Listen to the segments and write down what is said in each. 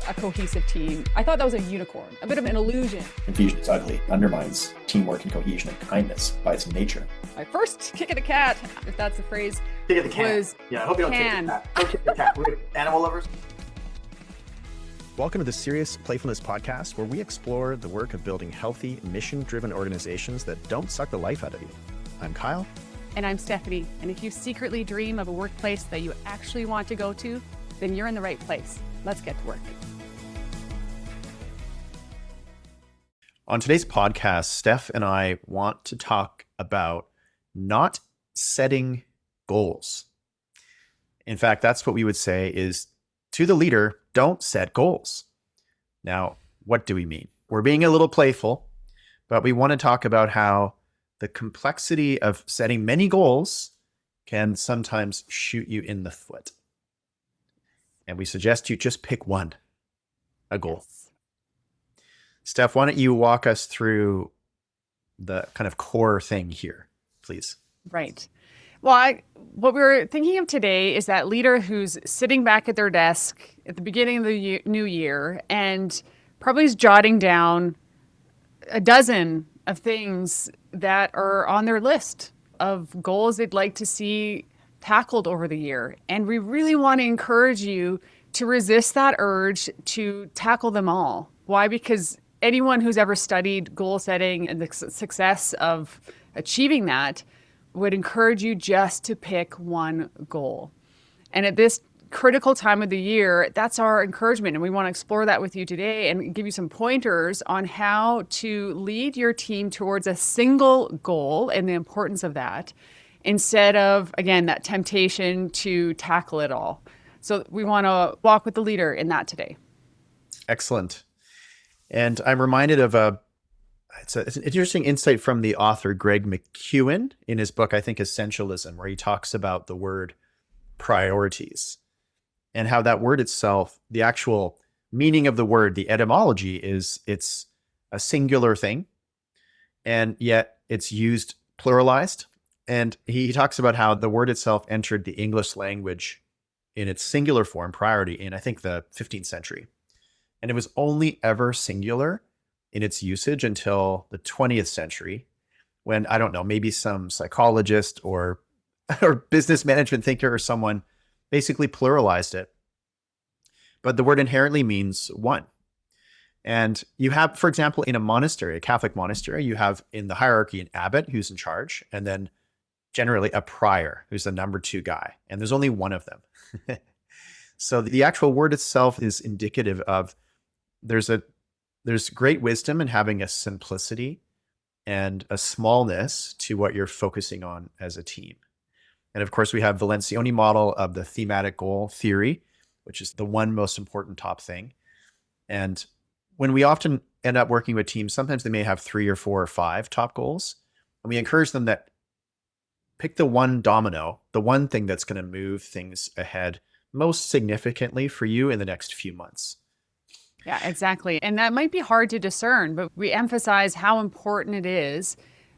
a cohesive team. I thought that was a unicorn, a bit of an illusion. Confusion is ugly, undermines teamwork and cohesion and kindness by its nature. My first kick of the cat, if that's the phrase, kick of the can. was Yeah, I hope you don't can. kick the cat. Don't kick the cat. We're animal lovers. Welcome to the Serious Playfulness podcast, where we explore the work of building healthy, mission-driven organizations that don't suck the life out of you. I'm Kyle. And I'm Stephanie. And if you secretly dream of a workplace that you actually want to go to, then you're in the right place. Let's get to work. On today's podcast, Steph and I want to talk about not setting goals. In fact, that's what we would say is, to the leader, don't set goals. Now, what do we mean? We're being a little playful, but we want to talk about how the complexity of setting many goals can sometimes shoot you in the foot. And we suggest you just pick one, a goal. Yes. Steph, why don't you walk us through the kind of core thing here, please? Right. Well, what we were thinking of today is that leader who's sitting back at their desk at the beginning of the new year and probably is jotting down a dozen of things that are on their list of goals they'd like to see tackled over the year. And we really want to encourage you to resist that urge to tackle them all. Why? Because anyone who's ever studied goal setting and the success of achieving that would encourage you just to pick one goal. And at this critical time of the year, that's our encouragement. And we want to explore that with you today and give you some pointers on how to lead your team towards a single goal and the importance of that, instead of, again, that temptation to tackle it all. So we want to walk with the leader in that today. Excellent. And I'm reminded of it's an interesting insight from the author Greg McKeown in his book, I think, Essentialism, where he talks about the word priorities and how that word itself, the actual meaning of the word, the etymology is it's a singular thing, and yet it's used pluralized. And he talks about how the word itself entered the English language in its singular form, priority, in I think the 15th century. And it was only ever singular in its usage until the 20th century, when, I don't know, maybe some psychologist or business management thinker or someone basically pluralized it. But the word inherently means one. And you have, for example, in a monastery, a Catholic monastery, you have in the hierarchy an abbot who's in charge, and then generally a prior who's the number two guy. And there's only one of them. So the actual word itself is indicative of there's great wisdom in having a simplicity and a smallness to what you're focusing on as a team. And of course, we have Valencioni model of the thematic goal theory, which is the one most important top thing. And when we often end up working with teams, sometimes they may have 3 or 4 or 5 top goals. And we encourage them that pick the one domino, the one thing that's going to move things ahead most significantly for you in the next few months. Yeah, exactly. And that might be hard to discern, but we emphasize how important it is,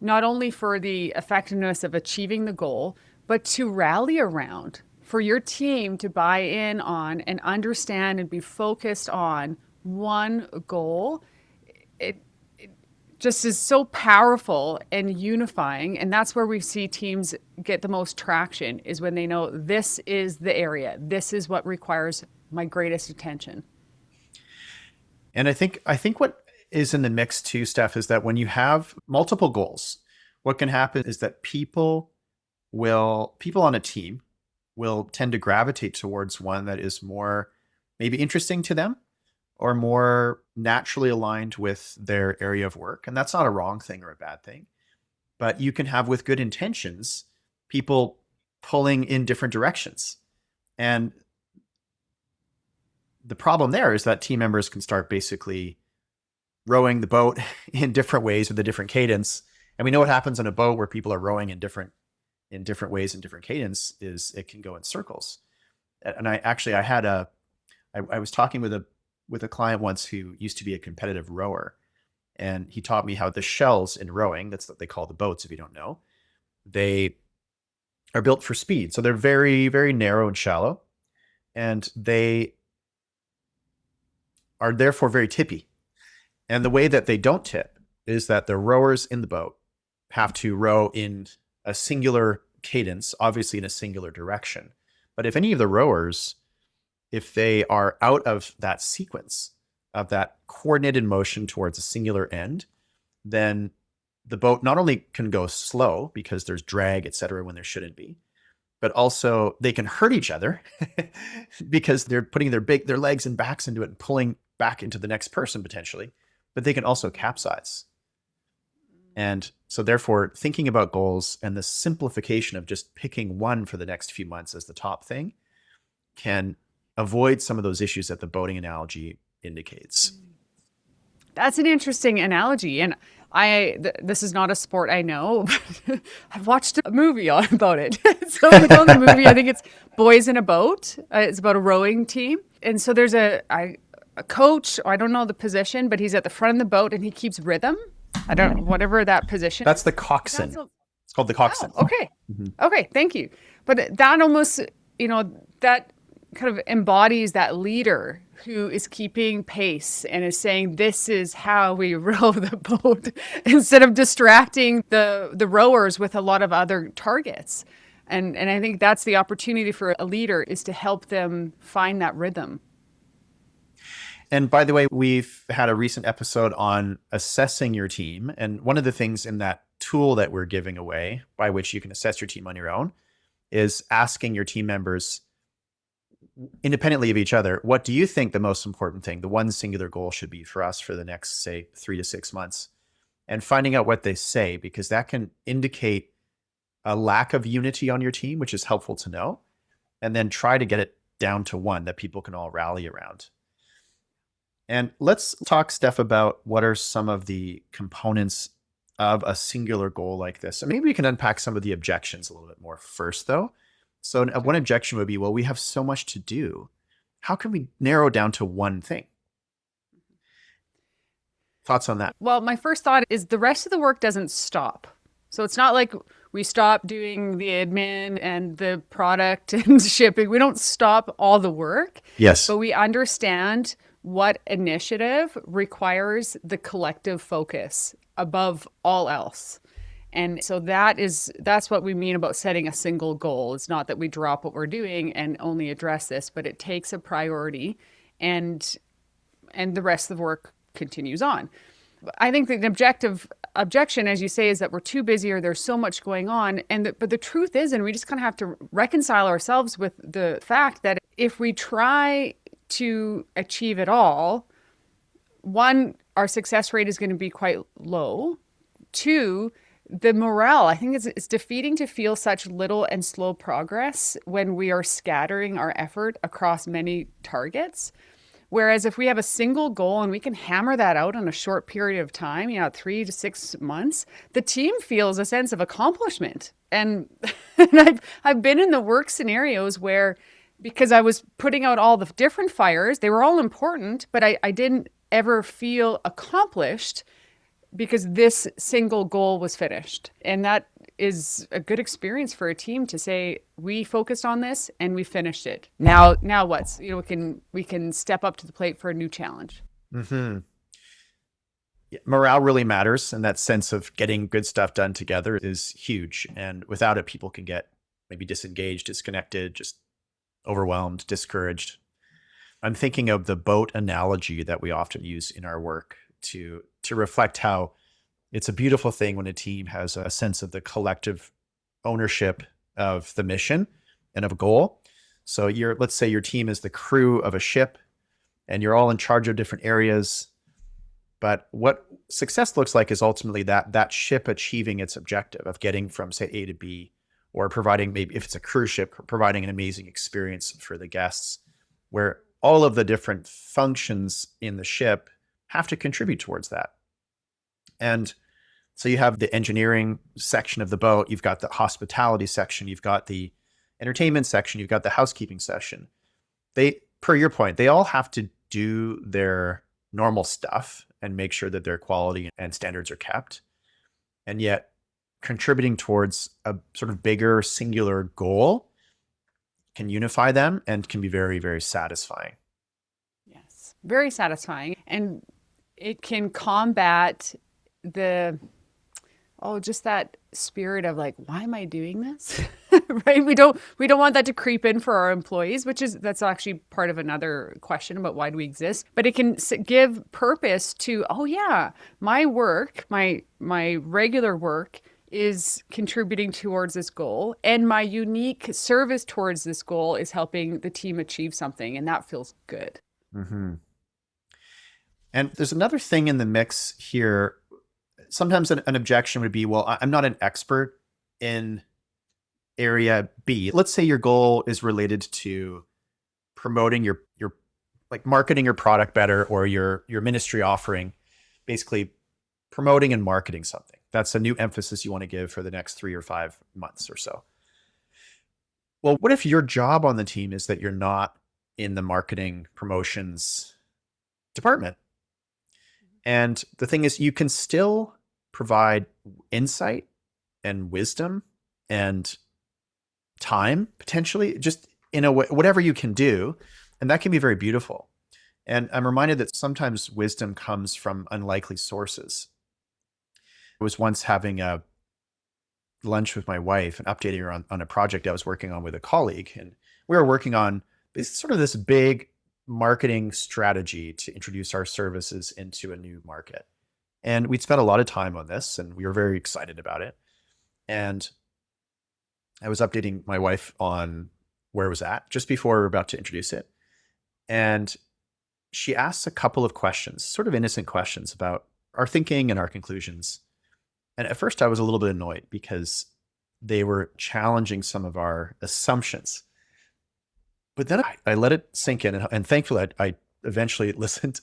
not only for the effectiveness of achieving the goal, but to rally around, for your team to buy in on and understand and be focused on one goal. It just is so powerful and unifying. And that's where we see teams get the most traction, is when they know this is the area. This is what requires my greatest attention. And I think what is in the mix too, Steph, is that when you have multiple goals, what can happen is that people on a team will tend to gravitate towards one that is more maybe interesting to them or more naturally aligned with their area of work. And that's not a wrong thing or a bad thing. But you can have, with good intentions, people pulling in different directions. And the problem there is that team members can start basically rowing the boat in different ways with a different cadence. And we know what happens in a boat where people are rowing in different ways and different cadence is it can go in circles. And I was talking with a client once who used to be a competitive rower, and he taught me how the shells in rowing, that's what they call the boats if you don't know, they are built for speed. So they're very, very narrow and shallow, and they are therefore very tippy. And the way that they don't tip is that the rowers in the boat have to row in a singular cadence, obviously in a singular direction. But if any of the rowers, if they are out of that sequence of that coordinated motion towards a singular end, then the boat not only can go slow because there's drag, et cetera, when there shouldn't be, but also they can hurt each other because they're putting their legs and backs into it and pulling back into the next person potentially, but they can also capsize. And so therefore, thinking about goals and the simplification of just picking one for the next few months as the top thing can avoid some of those issues that the boating analogy indicates. That's an interesting analogy. And this is not a sport I know, but I've watched a movie about it. So the movie, I think it's Boys in a Boat. It's about a rowing team. And so there's a coach, or I don't know the position, but he's at the front of the boat and he keeps rhythm. I don't know, whatever that position. That's the coxswain. It's called the coxswain. Oh, okay. Okay, thank you. But that almost, that kind of embodies that leader who is keeping pace and is saying, this is how we row the boat, instead of distracting the rowers with a lot of other targets. And I think that's the opportunity for a leader, is to help them find that rhythm. And by the way, we've had a recent episode on assessing your team. And one of the things in that tool that we're giving away, by which you can assess your team on your own, is asking your team members independently of each other, what do you think the most important thing, the one singular goal should be for us for the next, say, 3 to 6 months? And finding out what they say, because that can indicate a lack of unity on your team, which is helpful to know. And then try to get it down to one that people can all rally around. And let's talk, Steph, about what are some of the components of a singular goal like this. So maybe we can unpack some of the objections a little bit more first, though. So one objection would be, well, we have so much to do. How can we narrow down to one thing? Thoughts on that? Well, my first thought is the rest of the work doesn't stop. So it's not like we stop doing the admin and the product and shipping. We don't stop all the work. Yes. But we understand what initiative requires the collective focus above all else. And so that's what we mean about setting a single goal. It's not that we drop what we're doing and only address this, but it takes a priority, and the rest of the work continues on. I think the objection, as you say, is that we're too busy or there's so much going on. But the truth is, and we just kind of have to reconcile ourselves with the fact that if we try to achieve it all, one, our success rate is going to be quite low. Two, the morale, I think it's defeating to feel such little and slow progress when we are scattering our effort across many targets. Whereas if we have a single goal and we can hammer that out in a short period of time, 3 to 6 months, the team feels a sense of accomplishment. And I've been in the work scenarios where, because I was putting out all the different fires, they were all important, but I didn't ever feel accomplished because this single goal was finished. And that is a good experience for a team to say, we focused on this and we finished it. Now what's, we can step up to the plate for a new challenge. Mm-hmm. Yeah, morale really matters. And that sense of getting good stuff done together is huge. And without it, people can get maybe disengaged, disconnected, just overwhelmed, discouraged. I'm thinking of the boat analogy that we often use in our work to reflect how it's a beautiful thing when a team has a sense of the collective ownership of the mission and of a goal. So let's say your team is the crew of a ship and you're all in charge of different areas. But what success looks like is ultimately that ship achieving its objective of getting from, say, A to B, or providing, maybe if it's a cruise ship, providing an amazing experience for the guests, where all of the different functions in the ship have to contribute towards that. And so you have the engineering section of the boat, you've got the hospitality section, you've got the entertainment section, you've got the housekeeping section. They, per your point, they all have to do their normal stuff and make sure that their quality and standards are kept. And yet contributing towards a sort of bigger singular goal can unify them and can be very, very satisfying. Yes. It's very satisfying, and it can combat the just that spirit of like, why am I doing this? Right? We don't want that to creep in for our employees, that's actually part of another question about why do we exist. But it can give purpose to, oh yeah, my work, my regular work is contributing towards this goal, and my unique service towards this goal is helping the team achieve something, and that feels good. Mm-hmm. And there's another thing in the mix here. Sometimes an objection would be, well, I'm not an expert in area B. Let's say your goal is related to promoting your like marketing your product better, or your ministry offering, basically promoting and marketing something. That's a new emphasis you want to give for the next 3 or 5 months or so. Well, what if your job on the team is that you're not in the marketing promotions department? And the thing is, you can still provide insight and wisdom and time, potentially, just in a way, whatever you can do. And that can be very beautiful. And I'm reminded that sometimes wisdom comes from unlikely sources. I was once having a lunch with my wife and updating her on a project I was working on with a colleague. And we were working on this big marketing strategy to introduce our services into a new market. And we'd spent a lot of time on this, and we were very excited about it. And I was updating my wife on where it was at just before we were about to introduce it. And she asked a couple of questions, sort of innocent questions about our thinking and our conclusions. And at first I was a little bit annoyed because they were challenging some of our assumptions. But then I let it sink in, and thankfully I eventually listened.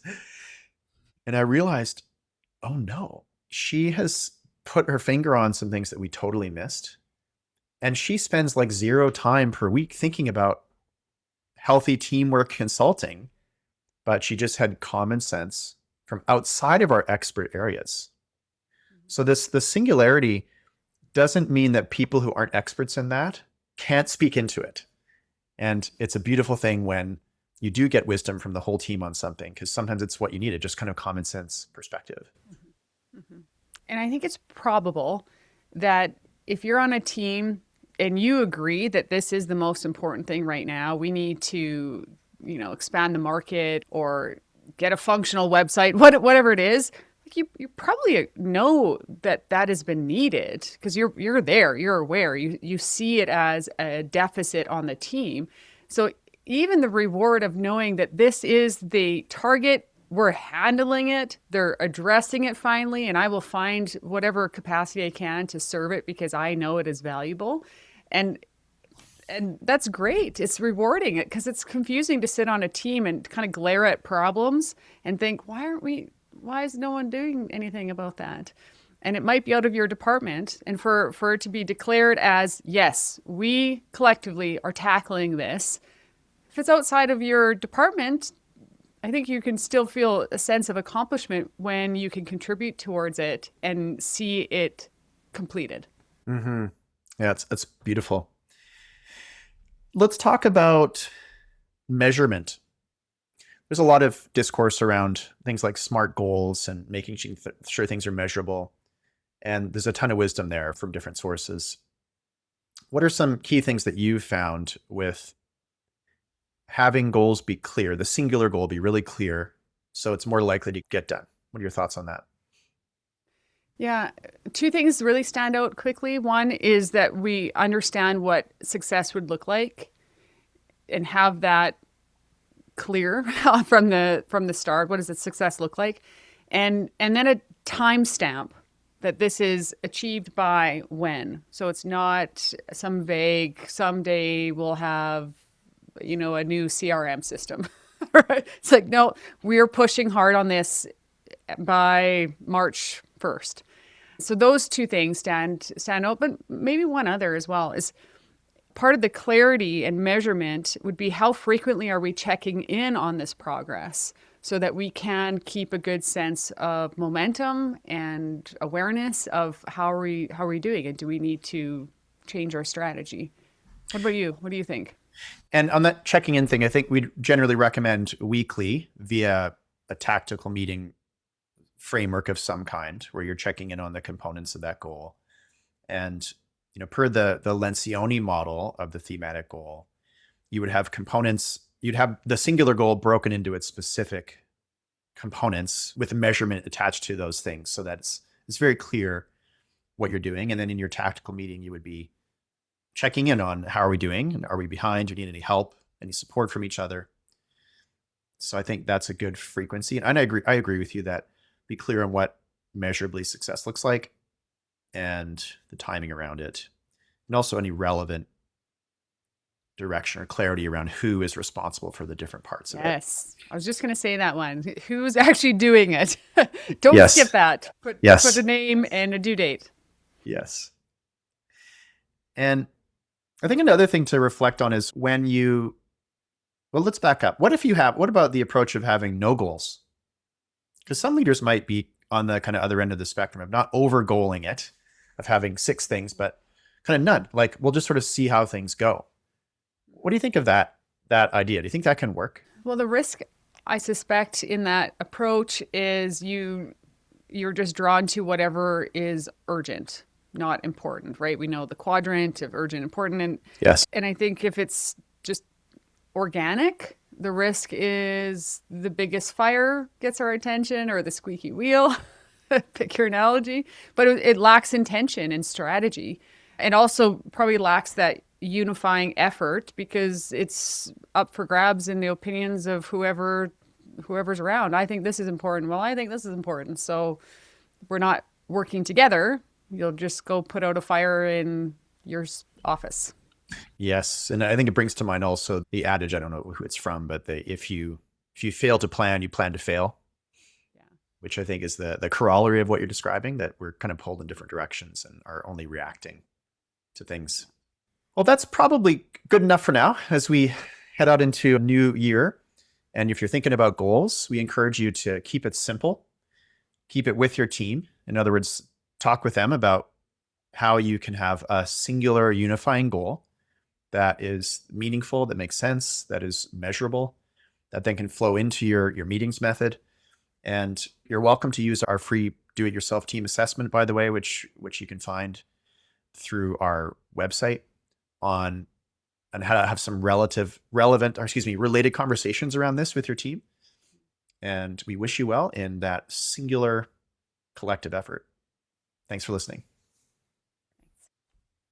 And I realized, oh no, she has put her finger on some things that we totally missed. And she spends like 0 time per week thinking about healthy teamwork consulting, but she just had common sense from outside of our expert areas. So the singularity doesn't mean that people who aren't experts in that can't speak into it. And it's a beautiful thing when you do get wisdom from the whole team on something, because sometimes it's what you need, just kind of common sense perspective. Mm-hmm. And I think it's probable that if you're on a team and you agree that this is the most important thing right now, we need to, expand the market or get a functional website, whatever it is, like you probably know that has been needed because you're there, you're aware, you see it as a deficit on the team. So even the reward of knowing that this is the target, we're handling it, they're addressing it finally, and I will find whatever capacity I can to serve it because I know it is valuable. And that's great. It's rewarding it because it's confusing to sit on a team and kind of glare at problems and think, why is no one doing anything about that? And it might be out of your department. And for it to be declared as, yes, we collectively are tackling this. If it's outside of your department, I think you can still feel a sense of accomplishment when you can contribute towards it and see it completed. Mm-hmm. Yeah, it's beautiful. Let's talk about measurement. There's a lot of discourse around things like SMART goals and making sure things are measurable. And there's a ton of wisdom there from different sources. What are some key things that you've found with having goals be clear, the singular goal be really clear, so it's more likely to get done? What are your thoughts on that? Yeah, 2 things really stand out quickly. One is that we understand what success would look like and have that clear from the start. What does the success look like? And then a timestamp that this is achieved by when. So it's not some vague, someday we'll have, a new CRM system. Right? It's like, no, we're pushing hard on this by March 1st. So those 2 things stand out, but maybe one other as well is part of the clarity and measurement would be how frequently are we checking in on this progress so that we can keep a good sense of momentum and awareness of how are we doing, and do we need to change our strategy? What about you? What do you think? And on that checking in thing, I think we'd generally recommend weekly via a tactical meeting framework of some kind where you're checking in on the components of that goal. And, per the Lencioni model of the thematic goal, you would have components, you'd have the singular goal broken into its specific components with a measurement attached to those things so that it's very clear what you're doing. And then in your tactical meeting, you would be checking in on how are we doing? Are we behind? Do you need any help, any support from each other? So I think that's a good frequency. And I agree with you that be clear on what measurably success looks like and the timing around it. And also any relevant direction or clarity around who is responsible for the different parts of it. Yes. I was just going to say that one. Who's actually doing it? Don't Yes. skip that. Put a name and a due date. Yes. And I think another thing to reflect on is when let's back up. What about the approach of having no goals? Because some leaders might be on the kind of other end of the spectrum of not over goaling it, of having 6 things, but kind of none. Like, we'll just sort of see how things go. What do you think of that idea? Do you think that can work? Well, the risk, I suspect, in that approach is you're just drawn to whatever is urgent, not important, right? We know the quadrant of urgent, important, and Yes. And I think if it's just organic, the risk is the biggest fire gets our attention, or the squeaky wheel. Pick your analogy, but it lacks intention and strategy, and also probably lacks that unifying effort because it's up for grabs in the opinions of whoever's around. I think this is important. Well, I think this is important. So we're not working together. You'll just go put out a fire in your office. Yes. And I think it brings to mind also the adage, I don't know who it's from, but if you fail to plan, you plan to fail. Yeah. Which I think is the corollary of what you're describing, that we're kind of pulled in different directions and are only reacting to things. Well, that's probably good enough for now as we head out into a new year. And if you're thinking about goals, we encourage you to keep it simple, keep it with your team. In other words, talk with them about how you can have a singular unifying goal that is meaningful, that makes sense, that is measurable, that then can flow into your meetings method. And you're welcome to use our free do-it-yourself team assessment, by the way, which you can find through our website on how to have some related conversations around this with your team. And we wish you well in that singular collective effort. Thanks for listening.